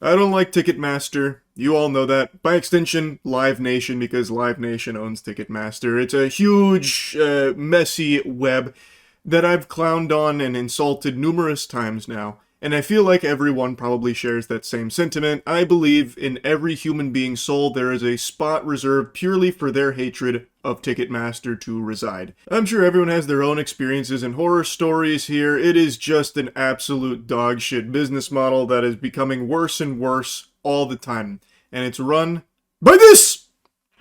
I don't like Ticketmaster. You all know that. By extension, Live Nation, because Live Nation owns Ticketmaster. It's a huge, messy web that I've clowned on and insulted numerous times now. And I feel like everyone probably shares that same sentiment. I believe in every human being's soul there is a spot reserved purely for their hatred of Ticketmaster to reside. I'm sure everyone has their own experiences and horror stories here. It is just an absolute dogshit business model that is becoming worse and worse all the time. And it's run by this!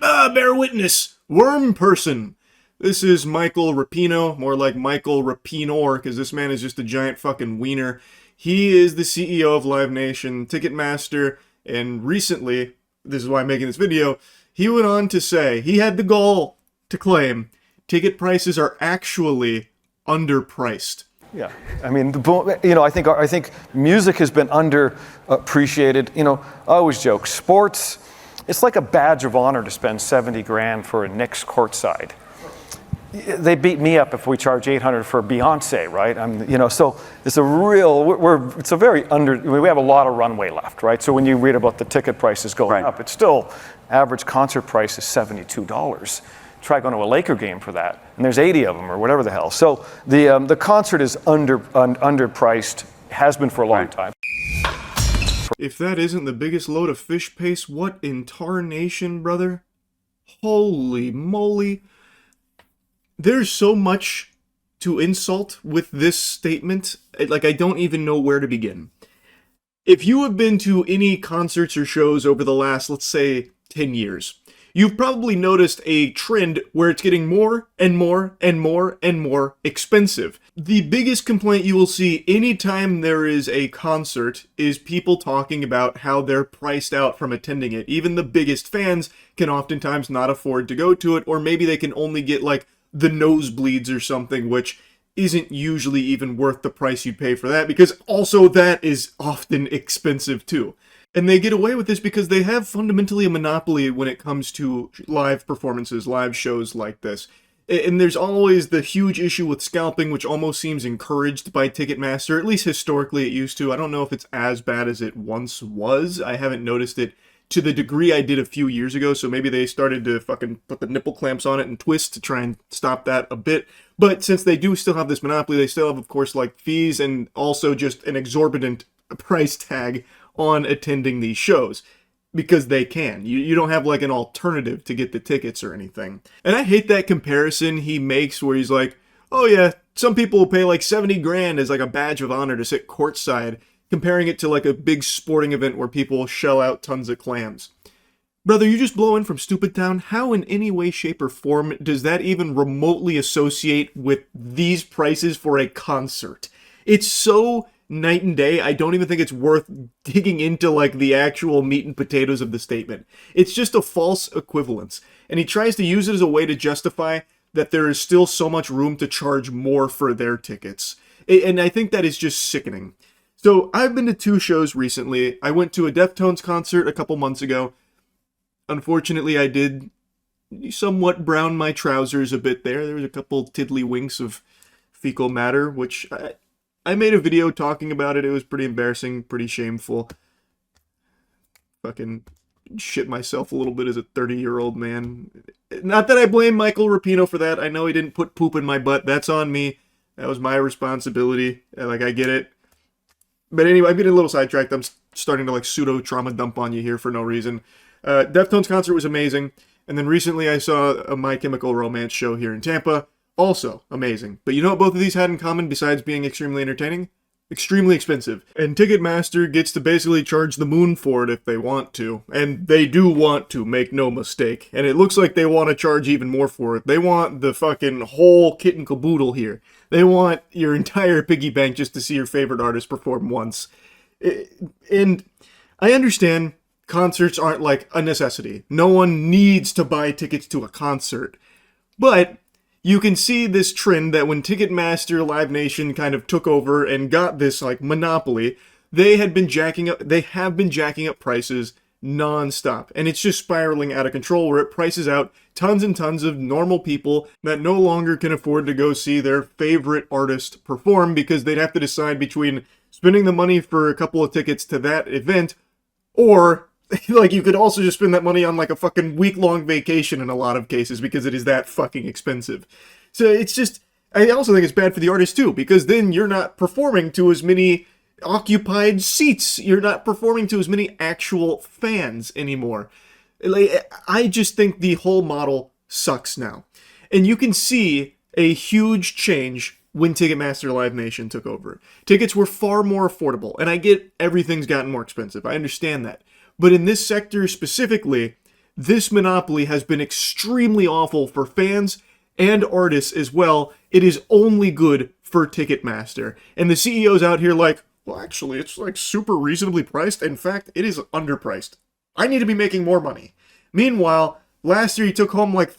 Bear witness! Worm person! This is Michael Rapino, more like Michael Rapinor, because this man is just a giant fucking wiener. He is the CEO of Live Nation, Ticketmaster, and recently, this is why I'm making this video, he went on to say he had the gall to claim ticket prices are actually underpriced. Yeah, I mean, I think music has been underappreciated. I always joke, sports, it's like a badge of honor to spend 70 grand for a Knicks courtside. They beat me up if we charge 800 for Beyonce, right? So it's a real, we have a lot of runway left, right? So when you read about the ticket prices going up, it's still, average concert price is $72. Try going to a Laker game for that, and there's 80 of them or whatever the hell. So the concert is underpriced, has been for a long time. If that isn't the biggest load of fish paste, what in tarnation, brother? Holy moly. There's so much to insult with this statement, like I don't even know where to begin. If you have been to any concerts or shows over the last, let's say, 10 years, you've probably noticed a trend where it's getting more and more and more and more expensive. The biggest complaint you will see anytime there is a concert is people talking about how they're priced out from attending it. Even the biggest fans can oftentimes not afford to go to it, or maybe they can only get like the nosebleeds or something, which isn't usually even worth the price you'd pay for that, because also that is often expensive too. And they get away with this because they have fundamentally a monopoly when it comes to live performances, live shows like this. And there's always the huge issue with scalping, which almost seems encouraged by Ticketmaster, at least historically it used to. I don't know if it's as bad as it once was. I haven't noticed it to the degree I did a few years ago, so maybe they started to fucking put the nipple clamps on it and twist to try and stop that a bit. But since they do still have this monopoly, they still have, of course, like fees and also just an exorbitant price tag on attending these shows. Because they can. You don't have like an alternative to get the tickets or anything. And I hate that comparison he makes where he's like, oh yeah, some people will pay like 70 grand as like a badge of honor to sit courtside, comparing it to like a big sporting event where people shell out tons of clams. Brother, you just blow in from Stupid Town. How in any way, shape, or form does that even remotely associate with these prices for a concert? It's so night and day, I don't even think it's worth digging into like the actual meat and potatoes of the statement. It's just a false equivalence. And he tries to use it as a way to justify that there is still so much room to charge more for their tickets. And I think that is just sickening. So I've been to 2 shows recently. I went to a Deftones concert a couple months ago. Unfortunately, I did somewhat brown my trousers a bit there. There was a couple tiddlywinks of fecal matter, which I made a video talking about it. It was pretty embarrassing, pretty shameful. Fucking shit myself a little bit as a 30-year-old man. Not that I blame Michael Rapino for that. I know he didn't put poop in my butt. That's on me. That was my responsibility. Like, I get it. But anyway, I'm getting a little sidetracked. I'm starting to like pseudo-trauma dump on you here for no reason. Deftones concert was amazing. And then recently I saw a My Chemical Romance show here in Tampa. Also amazing. But you know what both of these had in common besides being extremely entertaining? Extremely expensive. And Ticketmaster gets to basically charge the moon for it if they want to. And they do want to, make no mistake. And it looks like they want to charge even more for it. They want the fucking whole kit and caboodle here. They want your entire piggy bank just to see your favorite artist perform once. And I understand concerts aren't like a necessity. No one needs to buy tickets to a concert. But you can see this trend that when Ticketmaster Live Nation kind of took over and got this like monopoly, they have been jacking up prices non-stop. And it's just spiraling out of control where it prices out tons and tons of normal people that no longer can afford to go see their favorite artist perform because they'd have to decide between spending the money for a couple of tickets to that event Or, like, you could also just spend that money on, like, a fucking week-long vacation in a lot of cases because it is that fucking expensive. So it's just, I also think it's bad for the artist too, because then you're not performing to as many occupied seats. You're not performing to as many actual fans anymore. Like, I just think the whole model sucks now. And you can see a huge change when Ticketmaster Live Nation took over. Tickets were far more affordable, and I get everything's gotten more expensive. I understand that. But in this sector specifically, this monopoly has been extremely awful for fans and artists as well. It is only good for Ticketmaster. And the CEO's out here like, well, actually, it's like super reasonably priced. In fact, it is underpriced. I need to be making more money. Meanwhile, last year he took home like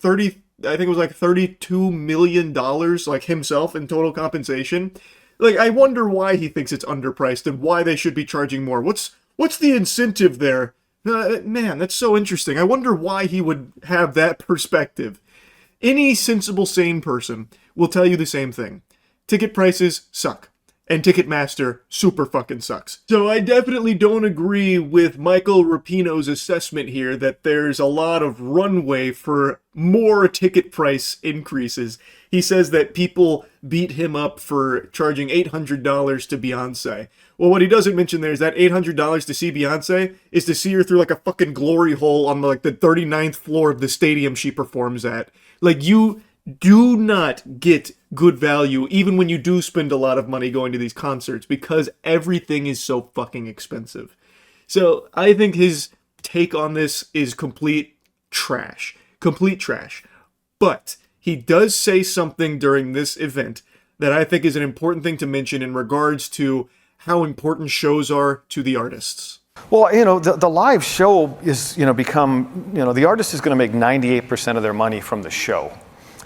I think it was like $32 million, like himself in total compensation. Like, I wonder why he thinks it's underpriced and why they should be charging more. What's the incentive there? Man, that's so interesting. I wonder why he would have that perspective. Any sensible, sane person will tell you the same thing. Ticket prices suck. And Ticketmaster super fucking sucks. So I definitely don't agree with Michael Rapinoe's assessment here that there's a lot of runway for more ticket price increases. He says that people beat him up for charging $800 to Beyonce. Well, what he doesn't mention there is that $800 to see Beyonce is to see her through like a fucking glory hole on like the 39th floor of the stadium she performs at. Like, you do not get good value even when you do spend a lot of money going to these concerts because everything is so fucking expensive. So I think his take on this is complete trash. Complete trash. But he does say something during this event that I think is an important thing to mention in regards to how important shows are to the artists. Well, the live show is, become, the artist is going to make 98% of their money from the show.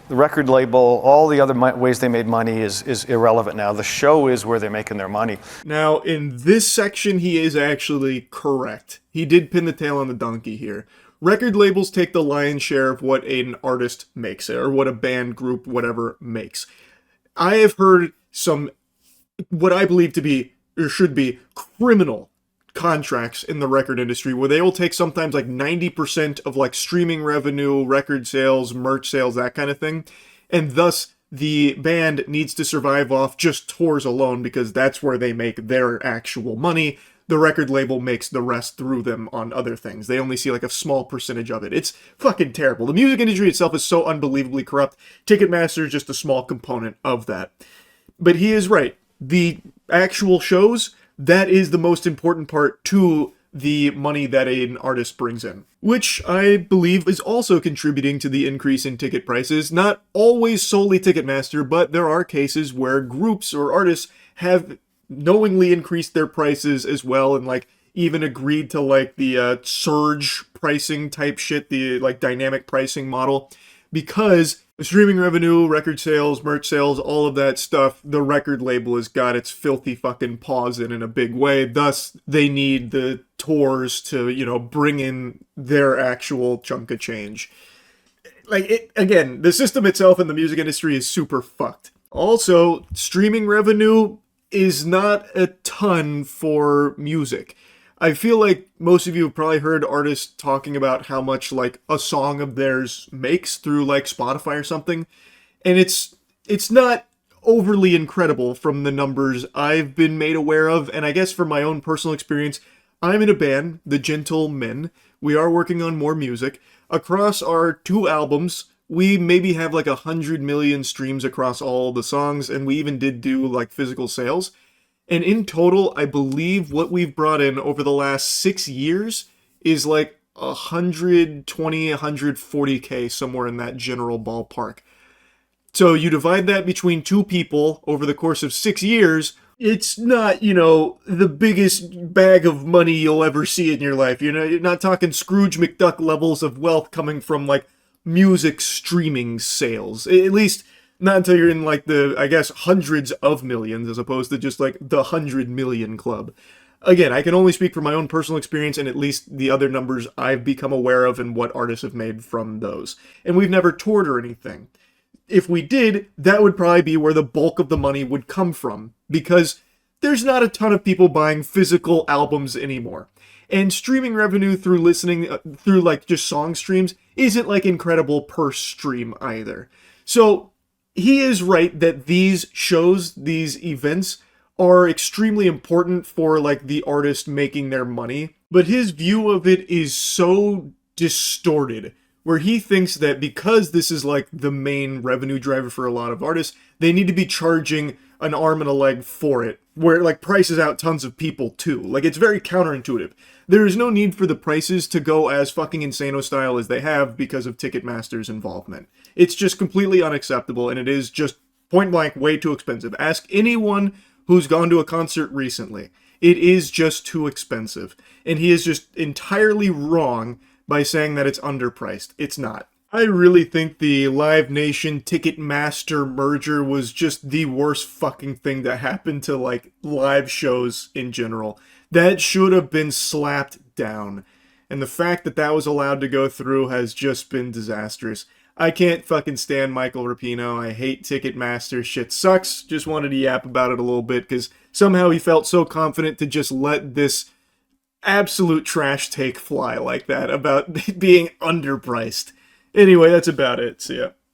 The record label, all the other ways they made money is irrelevant now. The show is where they're making their money. Now, in this section, he is actually correct. He did pin the tail on the donkey here. Record labels take the lion's share of what an artist makes, or what a band, group, whatever makes. I have heard some, what I believe to be, or should be, criminal contracts in the record industry where they will take sometimes like 90% of like streaming revenue, record sales, merch sales, that kind of thing. And thus the band needs to survive off just tours alone because that's where they make their actual money. The record label makes the rest through them on other things. They only see like a small percentage of it. It's fucking terrible. The music industry itself is so unbelievably corrupt. Ticketmaster is just a small component of that. But he is right. The actual shows, that is the most important part to the money that an artist brings in, which I believe is also contributing to the increase in ticket prices. Not always solely Ticketmaster, but there are cases where groups or artists have knowingly increased their prices as well, and like even agreed to like the surge pricing type shit, the like dynamic pricing model, because streaming revenue, record sales, merch sales, all of that stuff, the record label has got its filthy fucking paws in a big way. Thus, they need the tours to, bring in their actual chunk of change. Again, the system itself in the music industry is super fucked. Also, streaming revenue is not a ton for music. I feel like most of you have probably heard artists talking about how much like a song of theirs makes through like Spotify or something. And it's not overly incredible from the numbers I've been made aware of. And I guess from my own personal experience, I'm in a band, The Gentle Men. We are working on more music. Across our 2 albums, we maybe have like 100 million streams across all the songs. And we even did do like physical sales. And in total, I believe what we've brought in over the last 6 years is like 120, 140K, somewhere in that general ballpark. So you divide that between 2 people over the course of 6 years, it's not, the biggest bag of money you'll ever see in your life. You're not talking Scrooge McDuck levels of wealth coming from like music streaming sales. At least not until you're in like the, I guess, hundreds of millions as opposed to just like the 100 million club. Again, I can only speak from my own personal experience and at least the other numbers I've become aware of and what artists have made from those. And we've never toured or anything. If we did, that would probably be where the bulk of the money would come from, because there's not a ton of people buying physical albums anymore. And streaming revenue through listening, through like just song streams, isn't like incredible per stream either. So he is right that these shows, these events, are extremely important for like the artist making their money. But his view of it is so distorted, where he thinks that because this is like the main revenue driver for a lot of artists, they need to be charging an arm and a leg for it, where it like prices out tons of people too. Like, it's very counterintuitive. There is no need for the prices to go as fucking Insano style as they have because of Ticketmaster's involvement. It's just completely unacceptable, and it is just point blank way too expensive. Ask anyone who's gone to a concert recently. It is just too expensive. And he is just entirely wrong by saying that it's underpriced. It's not. I really think the Live Nation Ticketmaster merger was just the worst fucking thing that happened to like live shows in general. That should have been slapped down. And the fact that that was allowed to go through has just been disastrous. I can't fucking stand Michael Rapino. I hate Ticketmaster. Shit sucks. Just wanted to yap about it a little bit because somehow he felt so confident to just let this absolute trash take fly like that about being underpriced. Anyway, that's about it. See ya.